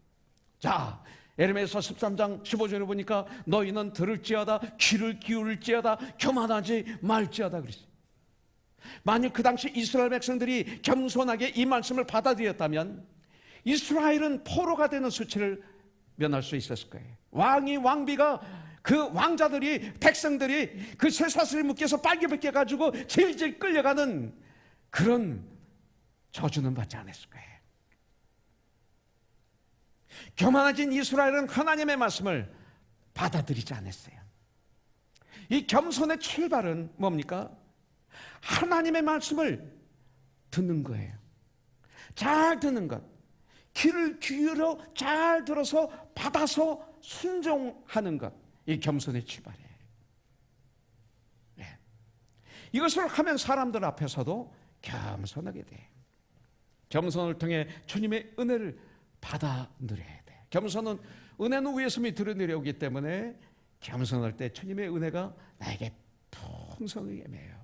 자, 에레미야서 13장 15절에 보니까 너희는 들을지어다 귀를 기울일지어다 교만하지 말지어다 그랬어요. 만일 그 당시 이스라엘 백성들이 겸손하게 이 말씀을 받아들였다면 이스라엘은 포로가 되는 수치를 면할 수 있었을 거예요. 왕이 왕비가 그 왕자들이 백성들이 그 쇠사슬에 묶여서 빨개벗겨 가지고 질질 끌려가는 그런 저주는 받지 않았을 거예요. 교만해진 이스라엘은 하나님의 말씀을 받아들이지 않았어요. 이 겸손의 출발은 뭡니까? 하나님의 말씀을 듣는 거예요. 잘 듣는 것, 귀를 기울여 잘 들어서 받아서 순종하는 것, 이 겸손의 출발이에요. 네. 이것을 하면 사람들 앞에서도 겸손하게 돼. 겸손을 통해 주님의 은혜를 받아 누려야 돼. 겸손은 은혜는 위에서 밑으로 내려오기 때문에 겸손할 때 주님의 은혜가 나에게 풍성하게 매요.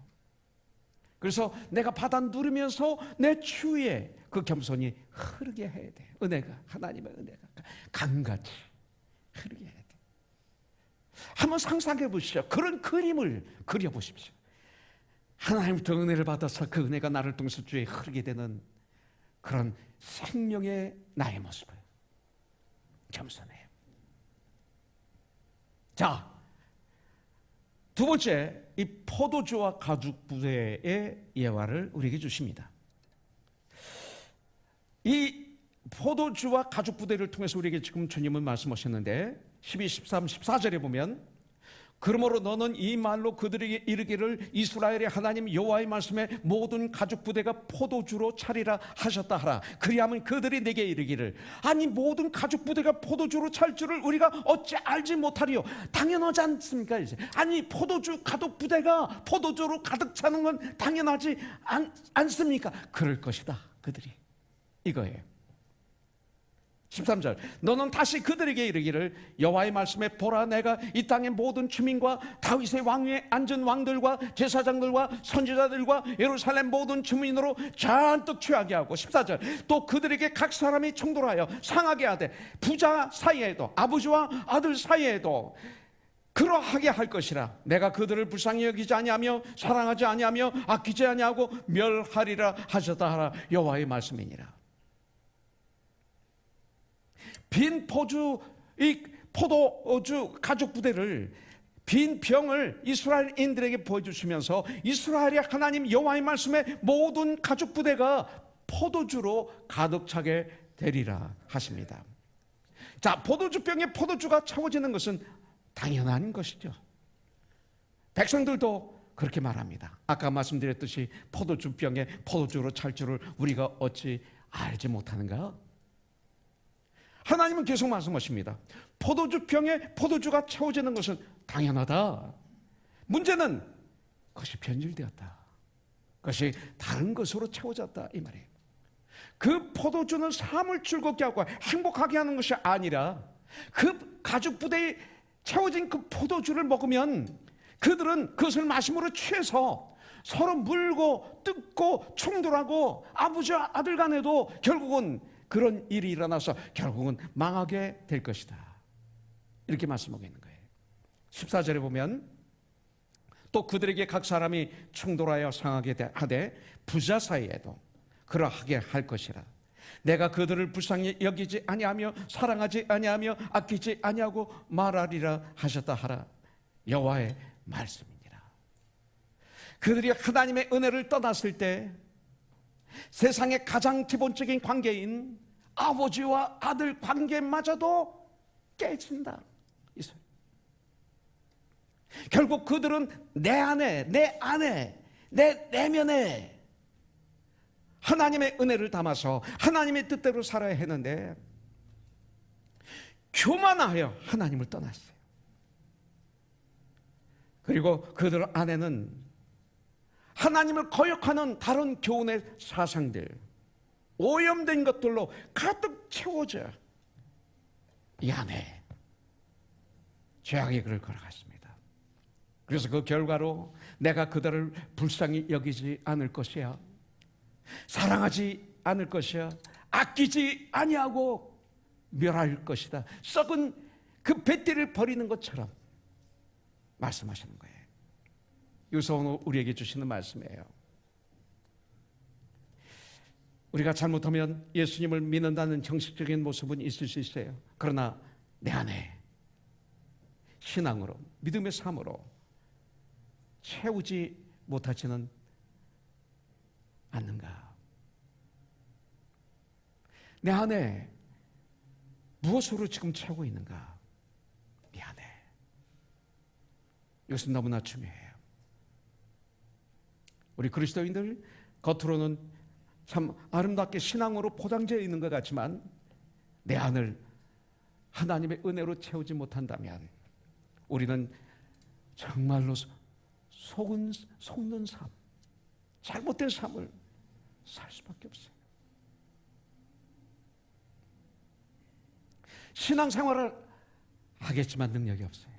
그래서 내가 받아 누리면서 내 추위에 그 겸손이 흐르게 해야 돼. 은혜가, 하나님의 은혜가 강같이 흐르게 해야 돼. 한번 상상해 보시죠. 그런 그림을 그려보십시오. 하나님부터 은혜를 받아서 그 은혜가 나를 통해서 주에 흐르게 되는 그런 생명의 나의 모습을 겸손해요. 자, 두 번째, 이 포도주와 가죽 부대의 예화를 우리에게 주십니다. 이 포도주와 가죽 부대를 통해서 우리에게 지금 주님은 말씀하셨는데 12, 13, 14절에 보면 그러므로 너는 이 말로 그들에게 이르기를 이스라엘의 하나님 여호와의 말씀에 모든 가죽 부대가 포도주로 차리라 하셨다 하라. 그리하면 그들이 내게 이르기를 아니 모든 가죽 부대가 포도주로 찰 줄을 우리가 어찌 알지 못하리요. 당연하지 않습니까? 이제 아니 포도주 가죽 부대가 포도주로 가득 차는 건 당연하지 않습니까? 그럴 것이다 그들이 이거예요. 13절 너는 다시 그들에게 이르기를 여호와의 말씀에 보라 내가 이 땅의 모든 주민과 다윗의 왕위에 앉은 왕들과 제사장들과 선지자들과 예루살렘 모든 주민으로 잔뜩 취하게 하고 14절 또 그들에게 각 사람이 충돌하여 상하게 하되 부자 사이에도 아버지와 아들 사이에도 그러하게 할 것이라. 내가 그들을 불쌍히 여기지 아니하며 사랑하지 아니하며 아끼지 아니하고 멸하리라 하셨다 하라. 여호와의 말씀이니라. 빈 포주, 이 포도주 가죽 부대를 빈 병을 이스라엘인들에게 보여주시면서 이스라엘의 하나님 여호와의 말씀에 모든 가죽 부대가 포도주로 가득 차게 되리라 하십니다. 자, 포도주 병에 포도주가 채워지는 것은 당연한 것이죠. 백성들도 그렇게 말합니다. 아까 말씀드렸듯이 포도주 병에 포도주로 찰 줄을 우리가 어찌 알지 못하는가? 하나님은 계속 말씀하십니다. 포도주 병에 포도주가 채워지는 것은 당연하다. 문제는 그것이 변질되었다. 그것이 다른 것으로 채워졌다 이 말이에요. 그 포도주는 삶을 즐겁게 하고 행복하게 하는 것이 아니라 그 가죽 부대에 채워진 그 포도주를 먹으면 그들은 그것을 마심으로 취해서 서로 물고 뜯고 충돌하고 아버지와 아들 간에도 결국은 그런 일이 일어나서 결국은 망하게 될 것이다. 이렇게 말씀하고 있는 거예요. 14절에 보면 또 그들에게 각 사람이 충돌하여 상하게 하되 부자 사이에도 그러하게 할 것이라. 내가 그들을 불쌍히 여기지 아니하며 사랑하지 아니하며 아끼지 아니하고 말하리라 하셨다 하라. 여호와의 말씀이니라. 그들이 하나님의 은혜를 떠났을 때 세상의 가장 기본적인 관계인 아버지와 아들 관계마저도 깨진다. 결국 그들은 내 안에, 내 내면에 하나님의 은혜를 담아서 하나님의 뜻대로 살아야 했는데 교만하여 하나님을 떠났어요. 그리고 그들 안에는 하나님을 거역하는 다른 교훈의 사상들, 오염된 것들로 가득 채워져 이 안에 죄악의 글을 걸어갔습니다. 그래서 그 결과로 내가 그들을 불쌍히 여기지 않을 것이야. 사랑하지 않을 것이야. 아끼지 아니하고 멸할 것이다. 썩은 그 뱃띠를 버리는 것처럼 말씀하시는 거예요. 이것은 오늘 우리에게 주시는 말씀이에요. 우리가 잘못하면 예수님을 믿는다는 형식적인 모습은 있을 수 있어요. 그러나 내 안에 신앙으로, 믿음의 삶으로 채우지 못하지는 않는가? 내 안에 무엇으로 지금 채우고 있는가? 미안해. 이것은 너무나 중요해요. 우리 그리스도인들 겉으로는 참 아름답게 신앙으로 포장되어 있는 것 같지만 내 안을 하나님의 은혜로 채우지 못한다면 우리는 정말로 속는 삶, 잘못된 삶을 살 수밖에 없어요. 신앙생활을 하겠지만 능력이 없어요.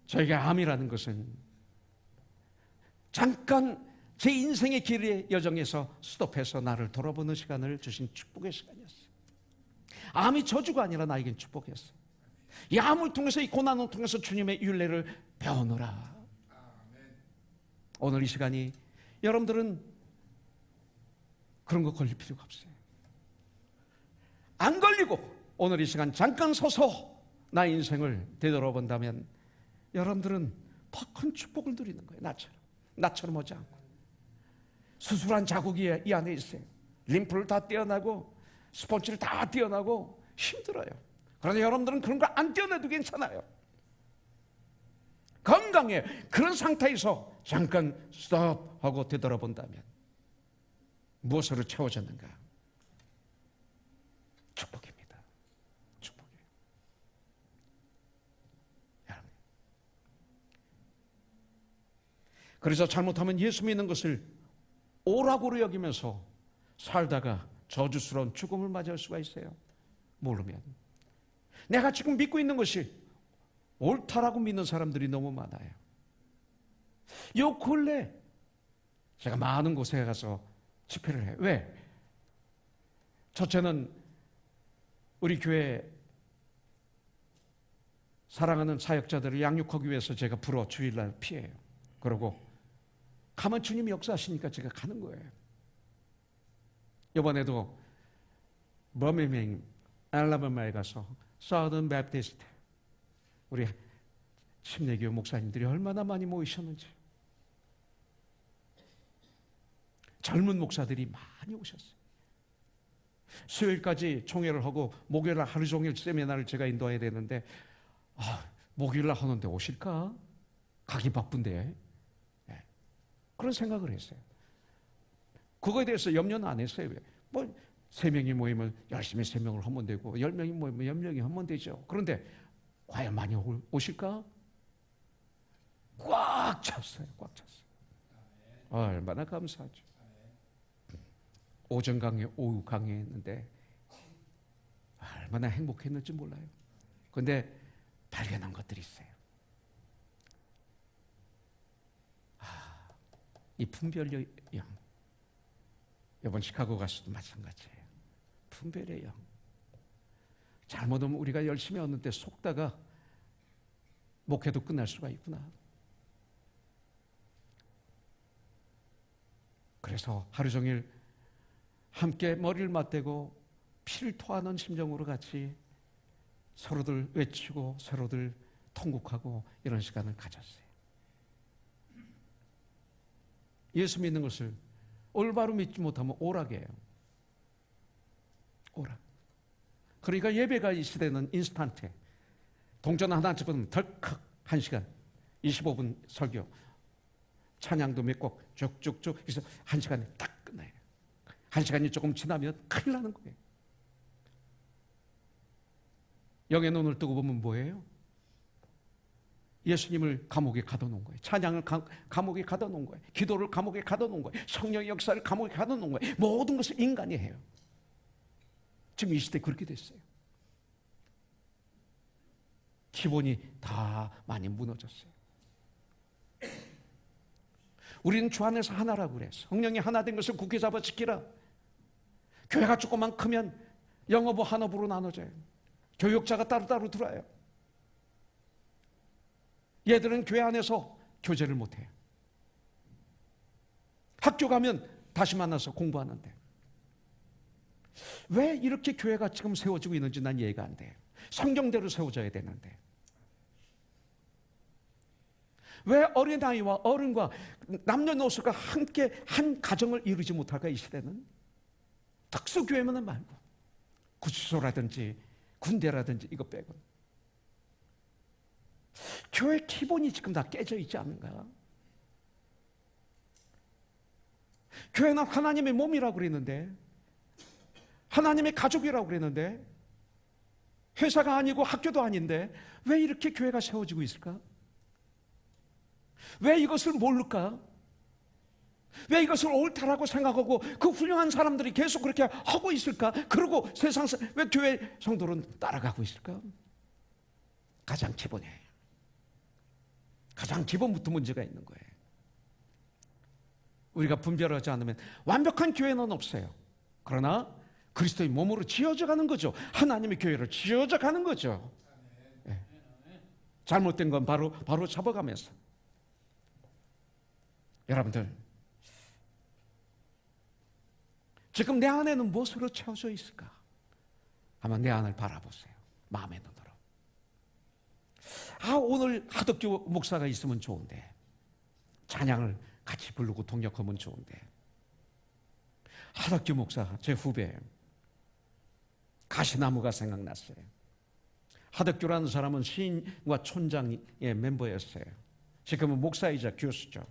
저에게 암이라는 것은 잠깐 제 인생의 길의 여정에서 스톱해서 나를 돌아보는 시간을 주신 축복의 시간이었어요. 암이 저주가 아니라 나에겐 축복이었어요. 이 암을 통해서, 이 고난을 통해서 주님의 율례를 배우노라. 오늘 이 시간이 여러분들은 그런 거 걸릴 필요가 없어요. 안 걸리고 오늘 이 시간 잠깐 서서 나의 인생을 되돌아본다면 여러분들은 더 큰 축복을 누리는 거예요. 나처럼 오지 않고. 수술한 자국이 이 안에 있어요. 림프를 다 떼어나고 스폰지를 다 떼어나고 힘들어요. 그런데 여러분들은 그런 거 안 떼어내도 괜찮아요. 건강해. 그런 상태에서 잠깐 스톱하고 되돌아본다면 무엇으로 채워졌는가? 축복입니다. 축복이에요. 여러분. 그래서 잘못하면 예수 믿는 것을 오라고로 여기면서 살다가 저주스러운 죽음을 맞이할 수가 있어요. 모르면. 내가 지금 믿고 있는 것이 옳다라고 믿는 사람들이 너무 많아요. 요 근래 제가 많은 곳에 가서 집회를 해요. 왜? 첫째는 우리 교회 사랑하는 사역자들을 양육하기 위해서 제가 불어 주일날 피해요. 그러고 가만 주님이 역사하시니까 제가 가는 거예요. 이번에도 버밍엄 알라바마에 가서 사우던 베프티스트 우리 침례교회 목사님들이 얼마나 많이 모이셨는지, 젊은 목사들이 많이 오셨어요. 수요일까지 총회를 하고 목요일날 하루 종일 세미나를 제가 인도해야 되는데 목요일날 하는데 오실까? 가기 바쁜데. 네. 그런 생각을 했어요. 그거에 대해서 염려는 안 했어요. 뭐 3명이 모이면 열심히 3명을 하면 되고 10명이 모이면 10명이 하면 되죠. 그런데 과연 많이 오실까? 꽉 찼어요. 꽉 찼어요. 얼마나 감사하죠. 오전 강의, 오후 강의 했는데 얼마나 행복했는지 몰라요. 그런데 발견한 것들이 있어요. 이 분별의 영. 이번 시카고 가서도 마찬가지예요. 분별의 영. 잘못하면 우리가 열심히 얻는데 속다가 목회도 끝날 수가 있구나. 그래서 하루 종일 함께 머리를 맞대고 피를 토하는 심정으로 같이 서로들 외치고 서로들 통곡하고 이런 시간을 가졌어요. 예수 믿는 것을 올바로 믿지 못하면 오락이에요. 오락. 그러니까 예배가 이 시대는 인스턴트. 동전 하나 집으면 덜컥 1시간 25분 설교, 찬양도 몇 곡 쭉쭉쭉 그래서 1시간에 딱 끝나요. 1시간이 조금 지나면 큰일 나는 거예요. 영의 눈을 뜨고 보면 뭐예요? 예수님을 감옥에 가둬놓은 거예요. 찬양을 감옥에 가둬놓은 거예요. 기도를 감옥에 가둬놓은 거예요. 성령의 역사를 감옥에 가둬놓은 거예요. 모든 것을 인간이 해요. 지금 이 시대 그렇게 됐어요. 기본이 다 많이 무너졌어요. 우리는 주 안에서 하나라고 그래요. 성령이 하나 된 것을 굳게 잡아 지키라. 교회가 조금만 크면 영어부 한어부로 나눠져요. 교육자가 따로따로 들어와요. 얘들은 교회 안에서 교제를 못해요. 학교 가면 다시 만나서 공부하는데 왜 이렇게 교회가 지금 세워지고 있는지 난 이해가 안 돼요. 성경대로 세워져야 되는데 왜 어린아이와 어른과 남녀노소가 함께 한 가정을 이루지 못할까? 이 시대는 특수교회만 말고 구치소라든지 군대라든지 이거 빼고 교회 기본이 지금 다 깨져 있지 않은가? 교회는 하나님의 몸이라고 그랬는데, 하나님의 가족이라고 그랬는데, 회사가 아니고 학교도 아닌데 왜 이렇게 교회가 세워지고 있을까? 왜 이것을 모를까? 왜 이것을 옳다라고 생각하고 그 훌륭한 사람들이 계속 그렇게 하고 있을까? 그리고 세상에서 왜 교회 성도는 따라가고 있을까? 가장 기본이에요. 가장 기본부터 문제가 있는 거예요. 우리가 분별하지 않으면 완벽한 교회는 없어요. 그러나 그리스도의 몸으로 지어져 가는 거죠. 하나님의 교회를 지어져 가는 거죠. 네. 잘못된 건 바로 잡아가면서. 여러분들, 지금 내 안에는 무엇으로 채워져 있을까? 한번 내 안을 바라보세요. 마음의 눈으로. 오늘 하덕규 목사가 있으면 좋은데, 찬양을 같이 부르고 동역하면 좋은데, 하덕규 목사, 제 후배, 가시나무가 생각났어요. 하덕규라는 사람은 시인과 촌장의 멤버였어요. 지금은 목사이자 교수죠.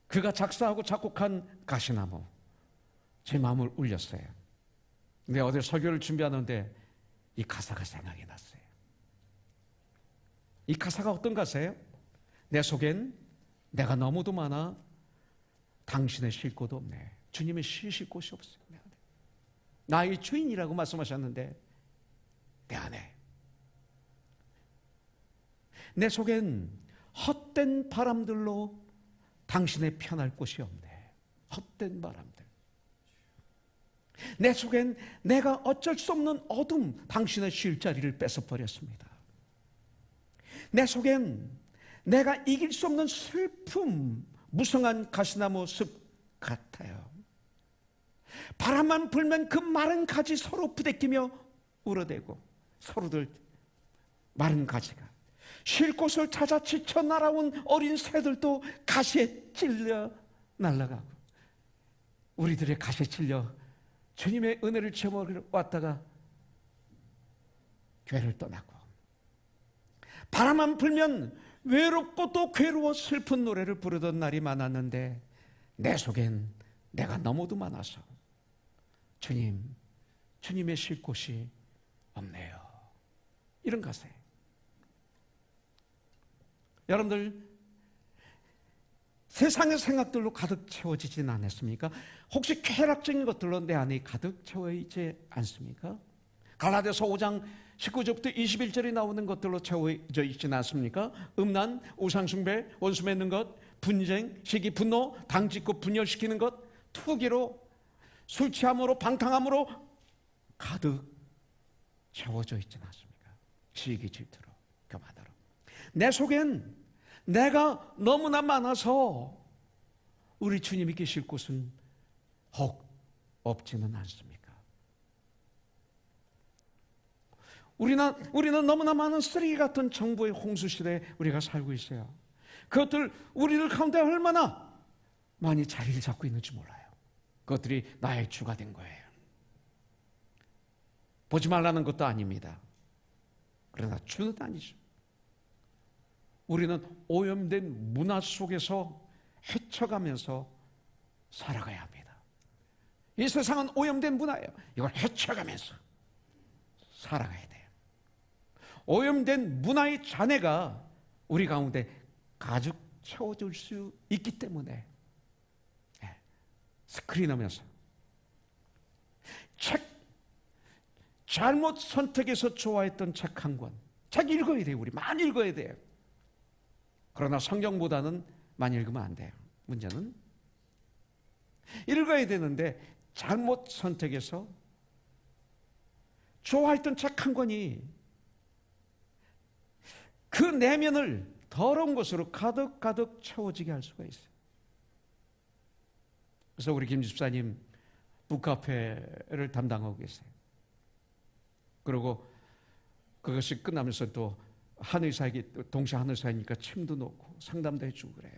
그가 작사하고 작곡한 가시나무, 제 마음을 울렸어요. 근데 어제 설교를 준비하는데 이 가사가 생각이 났어요. 이 가사가 어떤 가사예요? 내 속엔 내가 너무도 많아 당신의 쉴 곳도 없네. 주님의 쉬실 곳이 없어요. 내 안에. 나의 주인이라고 말씀하셨는데 내 안에. 내 속엔 헛된 바람들로 당신의 편할 곳이 없네. 헛된 바람들. 내 속엔 내가 어쩔 수 없는 어둠, 당신의 쉴 자리를 뺏어버렸습니다. 내 속엔 내가 이길 수 없는 슬픔, 무성한 가시나무 숲 같아요. 바람만 불면 그 마른 가지 서로 부대끼며 울어대고 서로들 마른 가지가 쉴 곳을 찾아 지쳐 날아온 어린 새들도 가시에 찔려 날아가고 우리들의 가시에 찔려 주님의 은혜를 체험하러 왔다가 교회를 떠나고 바람만 불면 외롭고 또 괴로워 슬픈 노래를 부르던 날이 많았는데 내 속엔 내가 너무도 많아서 주님의 쉴 곳이 없네요. 이런 가사예요. 여러분들 세상의 생각들로 가득 채워지진 않았습니까? 혹시 쾌락적인 것들로 내 안에 가득 채워있지 않습니까? 갈라디아서 5장 19절부터 21절이 나오는 것들로 채워져 있지는 않습니까? 음란, 우상숭배, 원수 맺는 것, 분쟁, 시기, 분노, 당짓고 분열시키는 것, 투기로, 술 취함으로, 방탕함으로 가득 채워져 있지는 않습니까? 시기, 질투로, 교만으로. 내 속엔 내가 너무나 많아서 우리 주님이 계실 곳은 혹 없지는 않습니까? 우리는 너무나 많은 쓰레기 같은 정보의 홍수 시대에 우리가 살고 있어요. 그것들 우리들 가운데 얼마나 많이 자리를 잡고 있는지 몰라요. 그것들이 나의 주가 된 거예요. 보지 말라는 것도 아닙니다. 그러나 주는 아니죠. 우리는 오염된 문화 속에서 헤쳐가면서 살아가야 합니다. 이 세상은 오염된 문화예요. 이걸 헤쳐가면서 살아가야 돼요. 오염된 문화의 잔해가 우리 가운데 가득 채워질 수 있기 때문에 스크린하면서 잘못 선택해서 좋아했던 책 한 권. 책 읽어야 돼요. 우리 많이 읽어야 돼요. 그러나 성경보다는 많이 읽으면 안 돼요. 문제는 읽어야 되는데 잘못 선택해서 좋아했던 책 한 권이 그 내면을 더러운 것으로 가득 채워지게 할 수가 있어요. 그래서 우리 김 집사님 북카페를 담당하고 계세요. 그리고 그것이 끝나면서 또 한의사에게 동시에 한의사이니까 침도 놓고 상담도 해주고 그래요.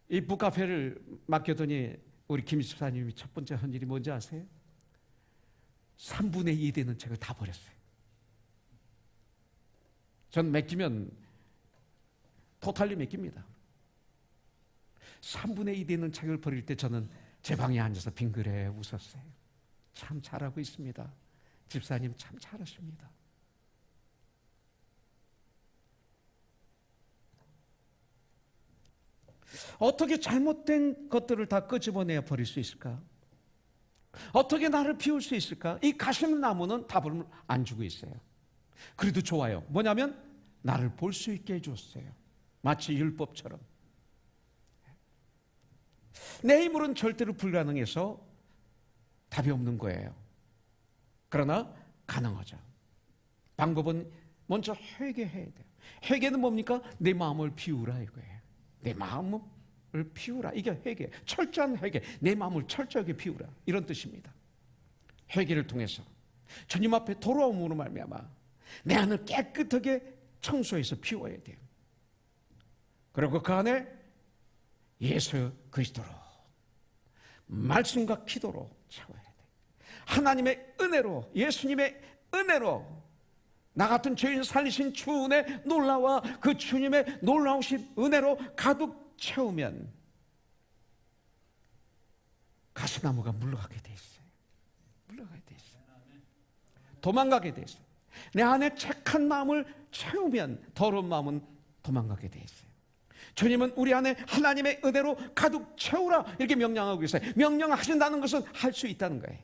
이 북카페를 맡겼더니 우리 김 집사님이 첫 번째 한 일이 뭔지 아세요? 3분의 2 되는 책을 다 버렸어요. 전 맡기면 토탈리 맡깁니다. 3분의 2 되는 책을 버릴 때 저는 제 방에 앉아서 빙그레 웃었어요. 참 잘하고 있습니다. 집사님 참 잘하십니다. 어떻게 잘못된 것들을 다 끄집어내야 버릴 수 있을까? 어떻게 나를 비울 수 있을까? 이 가시나무는 답을 안 주고 있어요. 그래도 좋아요. 뭐냐면 나를 볼 수 있게 해줬어요. 마치 율법처럼. 내 힘으로는 절대로 불가능해서 답이 없는 거예요. 그러나 가능하죠. 방법은 먼저 회개해야 돼요. 회개는 뭡니까? 내 마음을 비우라 이거예요. 내 마음을 비우라. 이게 회개. 철저한 회개. 내 마음을 철저하게 비우라. 이런 뜻입니다. 회개를 통해서 주님 앞에 돌아옴으로 말미암아 내 안을 깨끗하게 청소해서 비워야 돼요. 그리고 그 안에 예수 그리스도로 말씀과 기도로 채워야 돼요. 하나님의 은혜로, 예수님의 은혜로 나 같은 죄인 살리신 주 은혜 놀라와 그 주님의 놀라우신 은혜로 가득 채우면 가시나무가 물러가게 돼 있어요. 물러가게 돼 있어요. 도망가게 돼 있어요. 내 안에 착한 마음을 채우면 더러운 마음은 도망가게 돼 있어요. 주님은 우리 안에 하나님의 은혜로 가득 채우라 이렇게 명령하고 계세요. 명령하신다는 것은 할 수 있다는 거예요.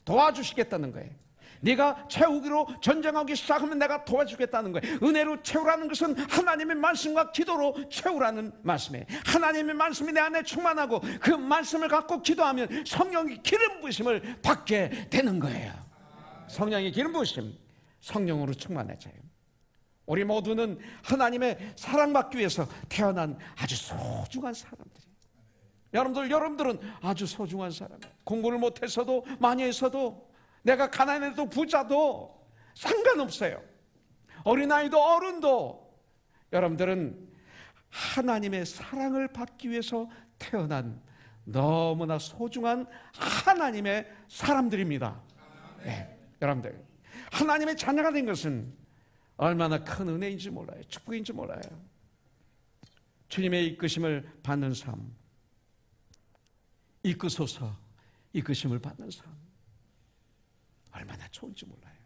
도와주시겠다는 거예요. 네가 채우기로 전쟁하기 시작하면 내가 도와주겠다는 거예요. 은혜로 채우라는 것은 하나님의 말씀과 기도로 채우라는 말씀이에요. 하나님의 말씀이 내 안에 충만하고 그 말씀을 갖고 기도하면 성령의 기름 부으심을 받게 되는 거예요. 성령의 기름 부으심, 성령으로 충만해져요. 우리 모두는 하나님의 사랑받기 위해서 태어난 아주 소중한 사람들이에요. 여러분들은 아주 소중한 사람이에요. 공부를 못해서도 많이 했어도 내가 가난해도 부자도 상관없어요. 어린아이도 어른도 여러분들은 하나님의 사랑을 받기 위해서 태어난 너무나 소중한 하나님의 사람들입니다. 네, 여러분들 하나님의 자녀가 된 것은 얼마나 큰 은혜인지 몰라요. 축복인지 몰라요. 주님의 이끄심을 받는 삶, 이끄소서 이끄심을 받는 삶 얼마나 좋은지 몰라요.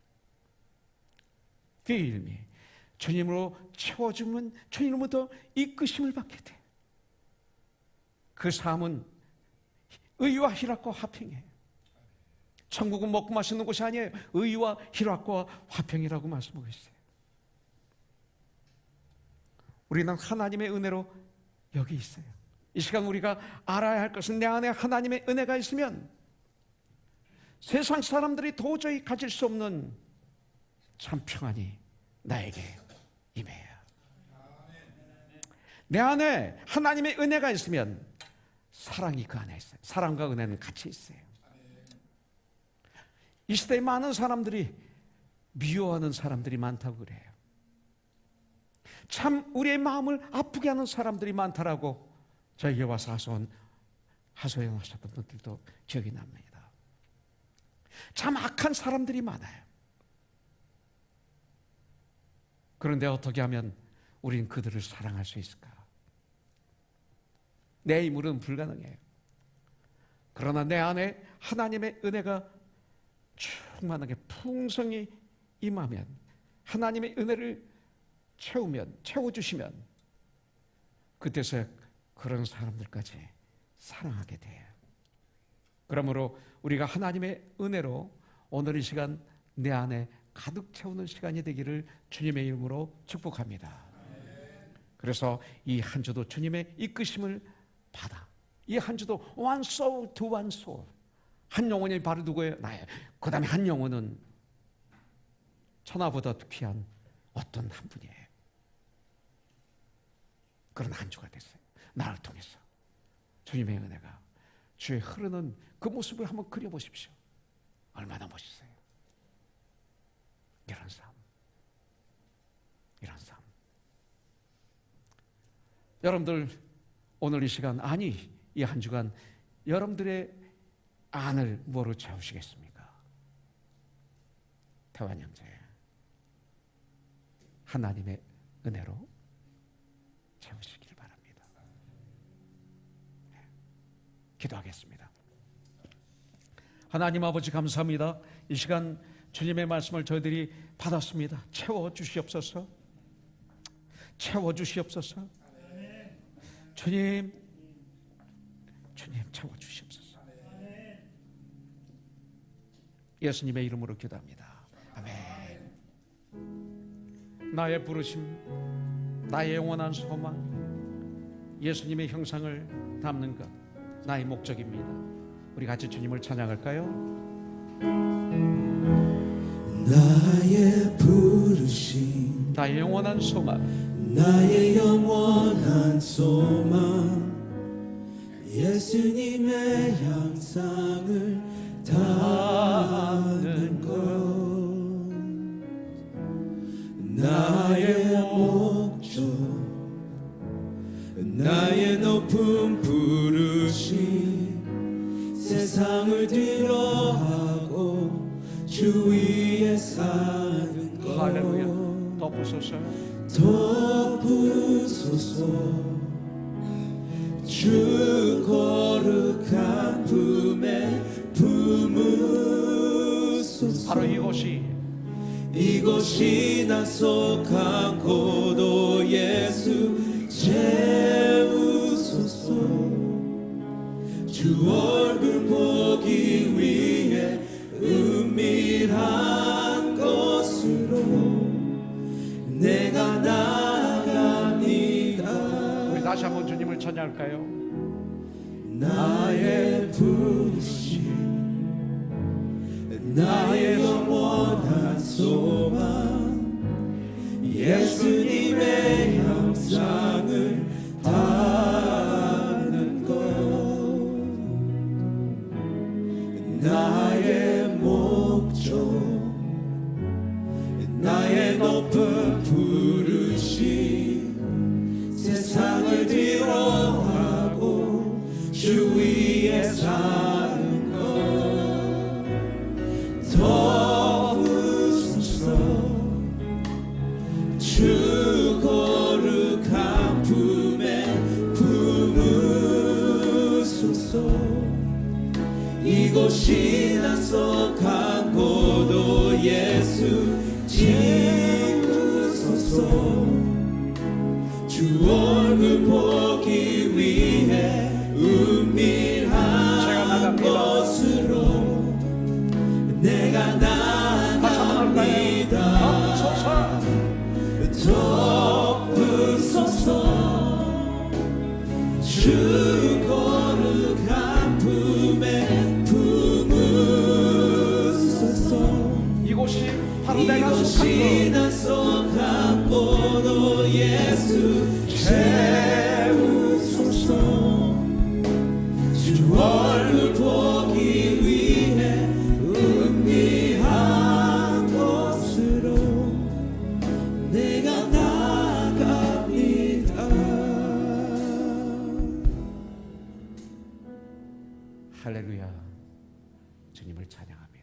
그 이름이 주님으로 채워주면 주님으로부터 이끄심을 받게 돼. 그 삶은 의와 희락과 화평이에요. 천국은 먹고 마시는 곳이 아니에요. 의와 희락과 화평이라고 말씀하고 있어요. 우리는 하나님의 은혜로 여기 있어요. 이 시간 우리가 알아야 할 것은 내 안에 하나님의 은혜가 있으면 세상 사람들이 도저히 가질 수 없는 참 평안이 나에게 임해요. 내 안에 하나님의 은혜가 있으면 사랑이 그 안에 있어요. 사랑과 은혜는 같이 있어요. 이 시대에 많은 사람들이 미워하는 사람들이 많다고 그래요. 참 우리의 마음을 아프게 하는 사람들이 많다라고 저에게 와서 하소연하셨던 분들도 기억이 납니다. 참 악한 사람들이 많아요. 그런데 어떻게 하면 우리는 그들을 사랑할 수 있을까? 내 힘으로는 불가능해요. 그러나 내 안에 하나님의 은혜가 충만하게 풍성히 임하면, 하나님의 은혜를 채워주시면 그때서 그런 사람들까지 사랑하게 돼요. 그러므로 우리가 하나님의 은혜로 오늘 이 시간 내 안에 가득 채우는 시간이 되기를 주님의 이름으로 축복합니다. 그래서 이 한 주도 주님의 이끄심을 받아 이 한 주도 one soul to one soul, 한 영혼이 바로 누구예요? 나예요. 그 다음에 한 영혼은 천하보다 귀한 어떤 한 분이에요. 그런 한 주가 됐어요. 나를 통해서 주님의 은혜가 주의 흐르는 그 모습을 한번 그려보십시오. 얼마나 멋있어요. 이런 삶, 이런 삶. 여러분들 오늘 이 시간, 아니 이 한 주간 여러분들의 안을 뭐로 채우시겠습니까? 태환 형제, 하나님의 은혜로 채우시길 바랍니다. 네. 기도하겠습니다. 하나님 아버지 감사합니다. 이 시간 주님의 말씀을 저희들이 받았습니다. 채워주시옵소서. 채워주시옵소서. 주님 채워주시옵소서. 예수님의 이름으로 기도합니다. 아멘. 나의 부르심, 나의 영원한 소망, 예수님의 형상을 담는 것, 나의 목적입니다. 우리 같이 주님을 찬양할까요? 나의 부르심, 나의 영원한 소망, 나의 영원한 소망, 예수님의 형상을 담는 것, 나의 목적, 나의 높은 부르심, 세상을 뒤로하고 주 위에 사는 것. 할렐루야. 덮으소서. 덮으소서. 주 거룩한 품에 품으소서. 바로 이곳이 나 속한 고도 예수 채우소서. 주 얼굴 보기 위해 은밀한 곳으로 내가 나아갑니다. 우리 다시 한번 주님을 찬양할까요? 나의 부르심, 나의 영원한 소망, 예수님의 형상을 담는 것, 나의 목적, 나의 높은 부르심, 세상을 뒤로하고 주 위에 사는 것. 덮으소서. 주 거룩한 품에 품으소서. 이곳이 나 속한 고도 예수 채우소서. 주 얼굴 보기 위해 은밀한 곳으로 내가 나아갑니다. 덮으소서. 주 거룩한 품에 품으소서. 이곳이 바로 내가 속한 고도 예수 채우소서. 주 얼굴 보기 위해 은밀한 곳으로 내가 나아갑니다. 할렐루야. 주님을 찬양합니다.